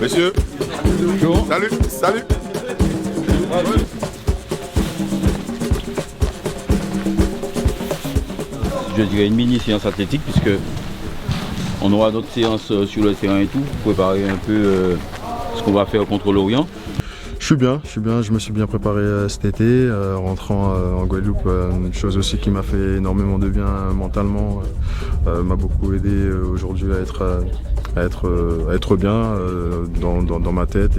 Messieurs, bonjour. Salut, salut. Je dirais une mini séance athlétique puisque on aura d'autres séances sur le terrain et tout pour préparer un peu ce qu'on va faire contre l'Orient. Je suis bien, je me suis bien préparé cet été, rentrant en Guadeloupe, une chose aussi qui m'a fait énormément de bien mentalement, m'a beaucoup aidé aujourd'hui à être bien dans ma tête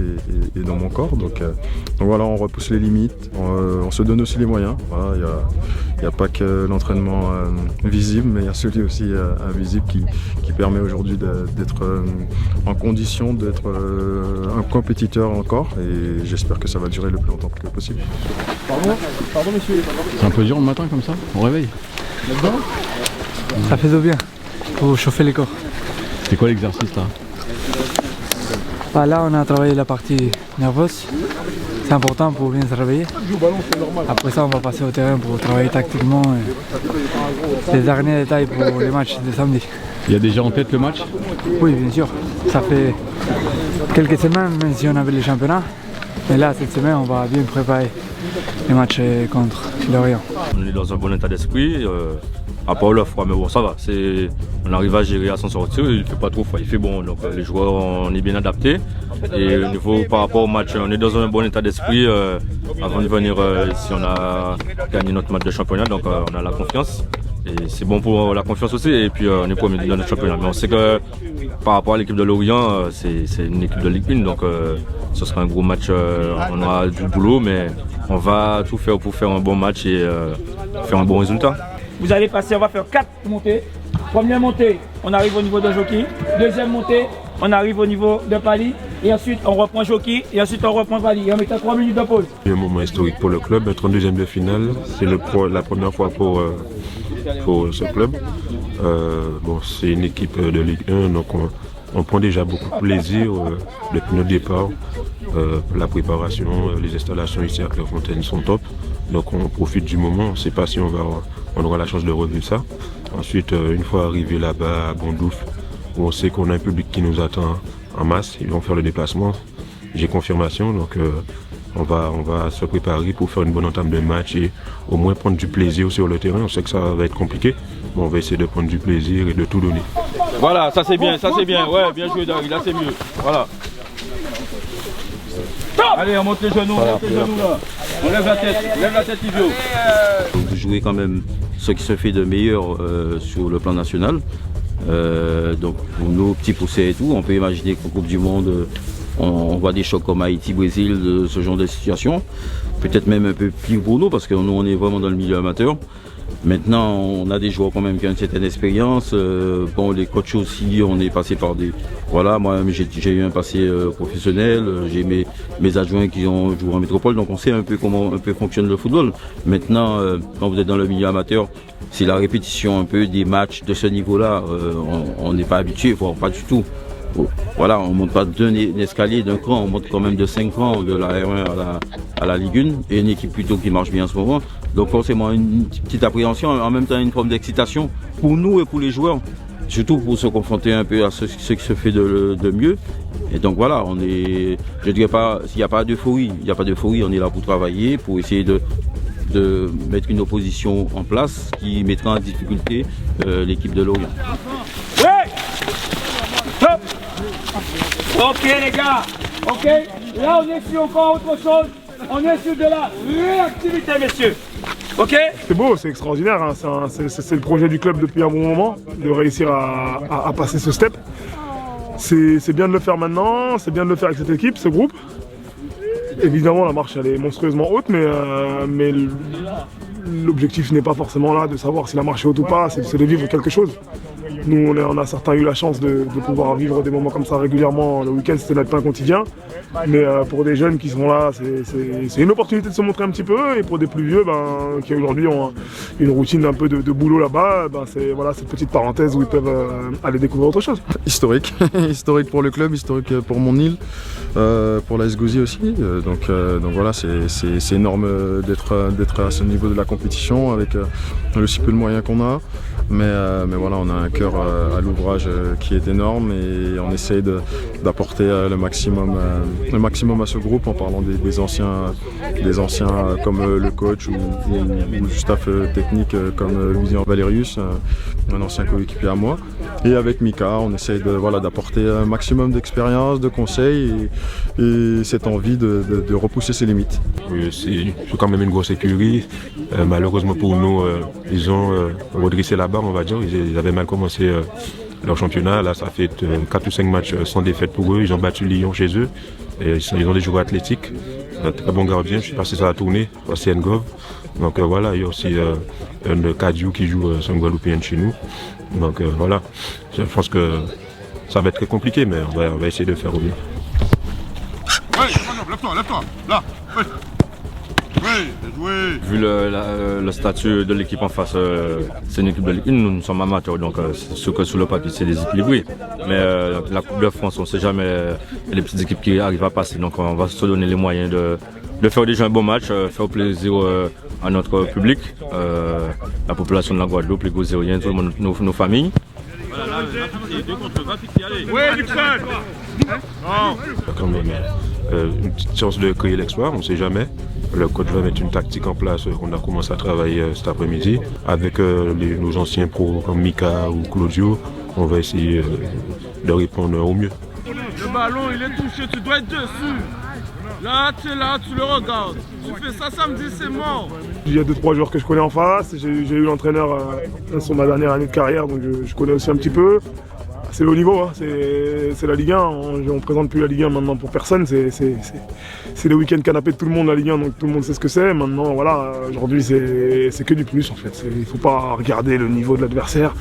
et dans mon corps. Donc voilà, on repousse les limites, on se donne aussi les moyens. Voilà, il n'y a pas que l'entraînement visible, mais il y a celui aussi invisible qui permet aujourd'hui d'être en condition d'être un compétiteur encore. Et j'espère que ça va durer le plus longtemps que possible. Pardon monsieur. C'est un peu dur le matin comme ça, au réveil. Là-dedans ? Ça fait du bien pour chauffer les corps. C'est quoi l'exercice là? Là on a travaillé la partie nerveuse. C'est important pour bien se réveiller. Après ça on va passer au terrain pour travailler tactiquement les derniers détails pour les matchs de samedi. Il y a déjà en tête le match? Oui bien sûr. Ça fait quelques semaines même si on avait les championnats. Mais là cette semaine on va bien préparer les matchs contre l'Orient. On est dans un bon état d'esprit. À part le froid, mais bon, ça va. On arrive à gérer, à s'en sortir. Il ne fait pas trop froid, il fait bon. Donc les joueurs, on est bien adaptés. Et au niveau par rapport au match, on est dans un bon état d'esprit. Avant de venir ici, on a gagné notre match de championnat, donc on a la confiance. Et c'est bon pour la confiance aussi. Et puis on est premier dans notre championnat. Mais on sait que par rapport à l'équipe de l'Orient, c'est une équipe de Ligue 1. Donc ce sera un gros match. On aura du boulot, mais on va tout faire pour faire un bon match et faire un bon résultat. Vous allez passer, on va faire 4 montées. Première montée, on arrive au niveau de Jockey. Deuxième montée, on arrive au niveau de Pali. Et ensuite, on reprend Jockey. Et ensuite, on reprend Pali. Et on met 3 minutes de pause. C'est un moment historique pour le club, être en deuxième de finale. C'est la première fois pour ce club. Bon, c'est une équipe de Ligue 1, donc on prend déjà beaucoup de plaisir depuis notre départ. La préparation, les installations ici à Clairefontaine sont top. Donc on profite du moment, on ne sait pas si on aura la chance de revivre ça. Ensuite, une fois arrivé là-bas à Bondouf, où on sait qu'on a un public qui nous attend en masse, ils vont faire le déplacement. J'ai confirmation, donc on va se préparer pour faire une bonne entame de match et au moins prendre du plaisir sur le terrain. On sait que ça va être compliqué, mais on va essayer de prendre du plaisir et de tout donner. Voilà, ça c'est bien, ouais, bien joué Dari, là c'est mieux. Voilà. Allez, on monte les genoux, là. On lève la tête Livio. Vous jouez quand même ce qui se fait de meilleur sur le plan national. Donc pour nos petits poussés et tout, on peut imaginer qu'en Coupe du Monde, on voit des chocs comme Haïti, Brésil, ce genre de situation. Peut-être même un peu plus pour nous parce que nous on est vraiment dans le milieu amateur. Maintenant, on a des joueurs quand même qui ont une certaine expérience. Bon, les coachs aussi, on est passé par des... Voilà, moi-même j'ai eu un passé professionnel, j'ai mes adjoints qui ont joué en métropole, donc on sait un peu comment fonctionne le football. Maintenant, quand vous êtes dans le milieu amateur, c'est la répétition un peu des matchs de ce niveau-là. On n'est pas habitué, voire pas du tout. Voilà, on ne monte pas d'un escalier, d'un cran, on monte quand même de 5 crans de la R1 à la Ligue 1, et une équipe plutôt qui marche bien en ce moment. Donc forcément une petite appréhension, en même temps une forme d'excitation pour nous et pour les joueurs, surtout pour se confronter un peu à ce qui se fait de mieux. Et donc voilà, je dirais pas, s'il n'y a pas d'euphorie, on est là pour travailler, pour essayer de mettre une opposition en place qui mettra en difficulté l'équipe de l'Orient. Ouais. Stop. Ok les gars, ok. Là on est sur encore autre chose. On est sur de la réactivité messieurs. Ok. C'est beau, c'est extraordinaire. Hein. C'est le projet du club depuis un bon moment, de réussir à passer ce step. C'est bien de le faire maintenant, c'est bien de le faire avec cette équipe, ce groupe. Évidemment la marche elle est monstrueusement haute, mais l'objectif n'est pas forcément là de savoir si la marche est haute ou pas, c'est de vivre quelque chose. Nous on a certains eu la chance de pouvoir vivre des moments comme ça régulièrement. Le week-end c'était notre pain quotidien. Mais pour des jeunes qui sont là, c'est une opportunité de se montrer un petit peu. Et pour des plus vieux qui aujourd'hui ont une routine un peu de boulot là-bas, c'est voilà, cette petite parenthèse où ils peuvent aller découvrir autre chose. Historique, historique pour le club, historique pour mon île, pour la SGOSI aussi. Donc voilà, c'est énorme d'être à ce niveau de la compétition avec le si peu de moyens qu'on a. Mais voilà, on a un cœur à l'ouvrage qui est énorme et on essaye d'apporter le maximum à ce groupe en parlant des anciens comme le coach ou du staff technique comme Vivian Valerius, un ancien coéquipier à moi. Et avec Mika, on essaye d'apporter un maximum d'expérience, de conseils et cette envie de repousser ses limites. Oui, c'est quand même une grosse écurie. Malheureusement pour nous, ils ont redressé la barre, on va dire. Ils avaient mal commencé leur championnat. Là, ça fait 4 ou 5 matchs sans défaite pour eux. Ils ont battu Lyon chez eux. Et ils ont des joueurs athlétiques. Un très bon gardien, je sais pas si ça va tourner, c'est Ngov. Donc voilà, il y a aussi un Kadiou qui joue sur Guadeloupéen chez nous. Donc voilà, je pense que ça va être très compliqué, mais on va essayer de faire au mieux. Ouais, lève-toi, là. Ouais. Vu le statut de l'équipe en face, c'est une équipe de Ligue 1, nous sommes amateurs, donc sur le papier c'est déséquilibré. Mais la Coupe de France, on ne sait jamais les petites équipes qui arrivent à passer, donc on va se donner les moyens de faire déjà un bon match, faire plaisir à notre public, la population de la Guadeloupe, les Gozériens, tout le monde, nos familles. Voilà, quand même une petite chance de créer l'exploit, on ne sait jamais. Le coach va mettre une tactique en place, on a commencé à travailler cet après-midi avec nos anciens pros comme Mika ou Claudio. On va essayer de répondre au mieux. Le ballon il est touché, tu dois être dessus. Là, tu es là, tu le regardes. Tu fais ça samedi, c'est mort. Il y a 2-3 joueurs que je connais en face. J'ai eu l'entraîneur sur ma dernière année de carrière, donc je connais aussi un petit peu. C'est le haut niveau, hein. C'est la Ligue 1. On ne présente plus la Ligue 1 maintenant pour personne. C'est le week-end canapé de tout le monde, la Ligue 1, donc tout le monde sait ce que c'est. Maintenant, voilà, aujourd'hui, c'est que du plus en fait. Il ne faut pas regarder le niveau de l'adversaire.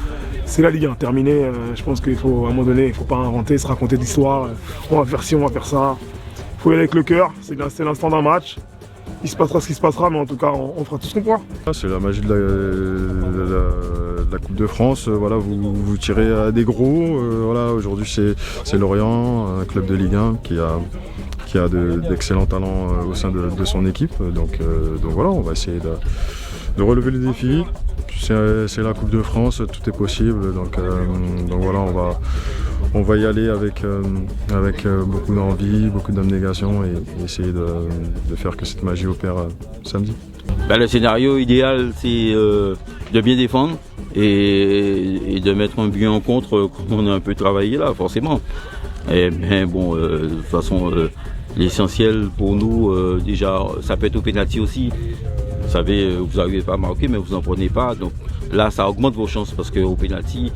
C'est la Ligue 1, terminé. Je pense qu'il faut, à un moment donné, il ne faut pas inventer, se raconter d'histoire. On va faire ci, on va faire ça. Il faut y aller avec le cœur. C'est l'instant d'un match. Il se passera ce qui se passera, mais en tout cas, on fera tout ce qu'on pourra. C'est la magie de la Coupe de France. Voilà, vous tirez à des gros. Voilà, aujourd'hui, c'est Lorient, un club de Ligue 1 qui a d'excellents talents au sein de son équipe. Donc voilà, on va essayer de relever les défis. C'est la Coupe de France, tout est possible. Donc voilà, on va y aller avec beaucoup d'envie, beaucoup d'abnégation et essayer de faire que cette magie opère samedi. Le scénario idéal, c'est de bien défendre et de mettre un but en contre comme on a un peu travaillé là, forcément. Mais bon, de toute façon, l'essentiel pour nous, déjà, ça peut être au pénalty aussi. Vous savez, vous n'arrivez pas à marquer, mais vous n'en prenez pas. Donc là, ça augmente vos chances parce qu'au pénalty,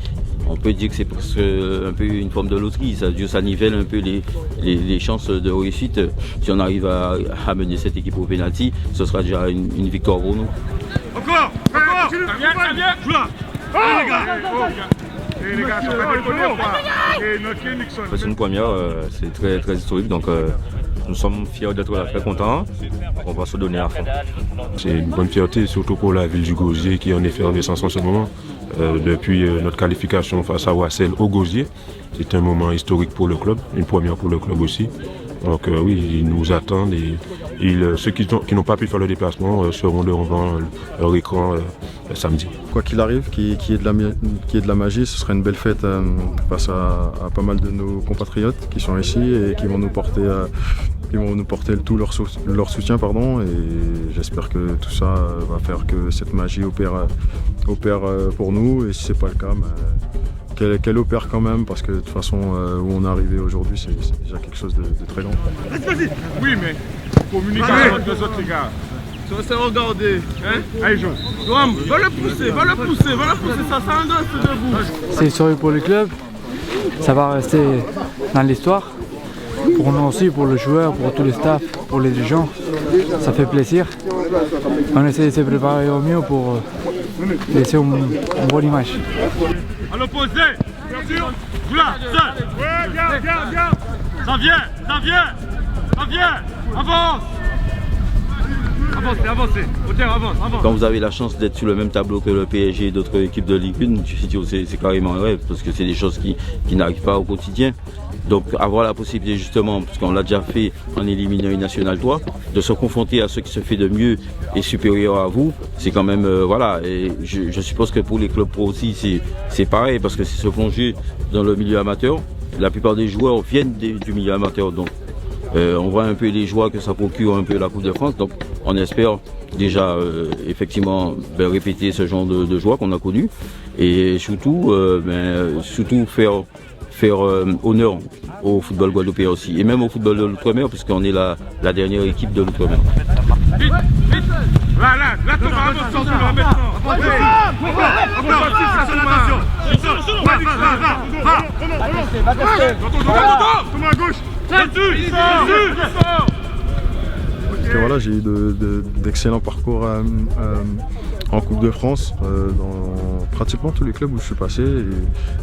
on peut dire que c'est presque un peu une forme de loterie. Ça nivelle un peu les chances de réussite. Si on arrive à mener cette équipe au pénalty, ce sera déjà une victoire pour nous. Encore, ça vient, joue là. Les gars, c'est une première, c'est très, très historique, donc nous sommes fiers d'être là, très contents. On va se donner à fond. C'est une bonne fierté, surtout pour la ville du Gosier qui est en effervescence en ce moment. Depuis notre qualification face à Wassel au Gosier, c'est un moment historique pour le club, une première pour le club aussi. Donc oui, ils nous attendent et ceux qui n'ont pas pu faire le déplacement seront devant leur écran samedi. Quoi qu'il arrive, qu'il y ait de la magie, ce serait une belle fête face à pas mal de nos compatriotes qui sont ici et qui vont nous porter tout leur soutien. Et j'espère que tout ça va faire que cette magie opère pour nous. Et si ce n'est pas le cas, qu'elle opère quand même, parce que de toute façon, où on est arrivé aujourd'hui, c'est déjà quelque chose de très grand. Vas-y. Oui, mais communication entre les autres, les gars. C'est regarder. Hein? Allez, Jean. Va le pousser, ça s'endosse debout. C'est historique pour le club. Ça va rester dans l'histoire. Pour nous aussi, pour le joueur, pour tous les staffs, pour les dirigeants. Ça fait plaisir. On essaie de se préparer au mieux pour laisser une bonne image. À l'opposé, bien sûr. Joue là, seul. Ouais, viens. Ça vient. Avance. Avancez, avancez. Auteur, avance, avance. Quand vous avez la chance d'être sur le même tableau que le PSG et d'autres équipes de Ligue 1, c'est carrément un rêve parce que c'est des choses qui n'arrivent pas au quotidien. Donc avoir la possibilité justement, parce qu'on l'a déjà fait en éliminant une National 3, de se confronter à ce qui se fait de mieux et supérieur à vous, c'est quand même, voilà, et je suppose que pour les clubs pro aussi c'est pareil parce que c'est se plonger dans le milieu amateur. La plupart des joueurs viennent du milieu amateur, donc on voit un peu les joies que ça procure un peu la Coupe de France, donc on espère déjà effectivement répéter ce genre de joie qu'on a connu et surtout, surtout faire honneur au football guadeloupéen aussi et même au football de l'outre-mer puisqu'on est la dernière équipe de l'outre-mer. Vite, vite. Là, Thomas, avance sur Thomas maintenant. Thomas à gauche. Et voilà, j'ai eu d'excellents parcours en Coupe de France dans pratiquement tous les clubs où je suis passé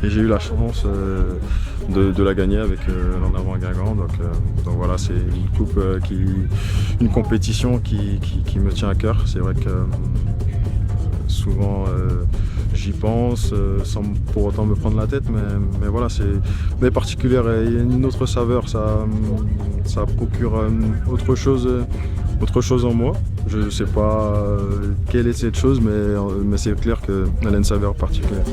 et j'ai eu la chance de la gagner avec l'En Avant Guingamp. Donc voilà, c'est une coupe une compétition qui me tient à cœur. C'est vrai que souvent j'y pense sans pour autant me prendre la tête, mais voilà, c'est particulière et il y a une autre saveur, ça procure autre chose en moi. Je ne sais pas quelle est cette chose, mais c'est clair qu'elle a une saveur particulière.